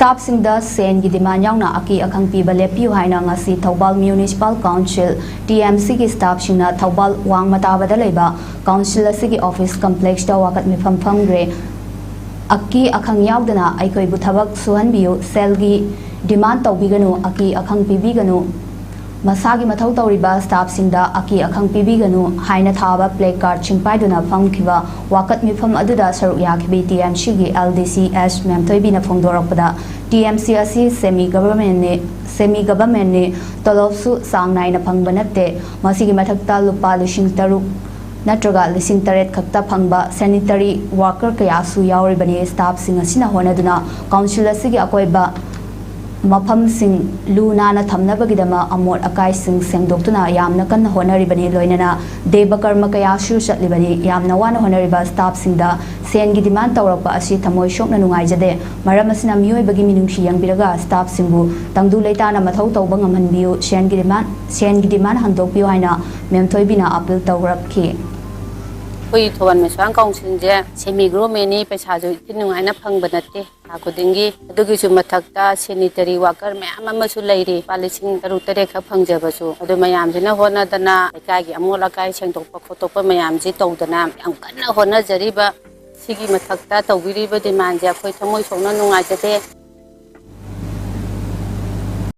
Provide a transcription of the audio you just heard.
Staf singda sen gi demand yauna aki akhang piba lepiu haina ngasi Thoubal Municipal Council TMC ki staff singna Thoubal wang matabada leiba council asigi office complex da wakat mifam famgre aki akhang yaudana aikoi bu thabak suhanbiu selgi demand tawbiganu aki akhang pibiganu masagi mathau tawriba staff singda aki akhang pibiganu haina thaba play card chingpaiduna famkhiba wakat mifam aduda saruk yakhibi TMC gi LDCS memthoibina phongdorakpada TMC asi semi government ne tolopsu sang naina phangba natte masigi mathakta lupa lishing taruk natraga lishing taret khakta phangba sanitary worker kaya su yauribani staff sing asina honaduna council asigi akoiba mafam sing lunana thamnabagidama amot akai sing sengdoktuna yamna kan honaribani loinana deba karma kaya shu chatlibani yamna wana honariba staff singda sen gi demand tawrakpa asi thamoi shokna nungaijade maram asina mioi bagi minungshi yangbiraga staff singbu tangdu leitana mathau tawba ngamhanbiu sen gi demand handokpiu haina memthoibina appeal tawrakhi Koi thoban meswang council je semi government ni paisa jo tinungai na phangba natte akudingi adugi su mathakta sanitary worker mayam ama su leiri palising tarutare kha phangjaba su adu mayam jina hona dana kai gi amola kai sengdokpa khotokpa mayam ji tawdana yam kanna hona jariba sigi mathakta tawbiriba demand je khoi thamoi sokna nungai jate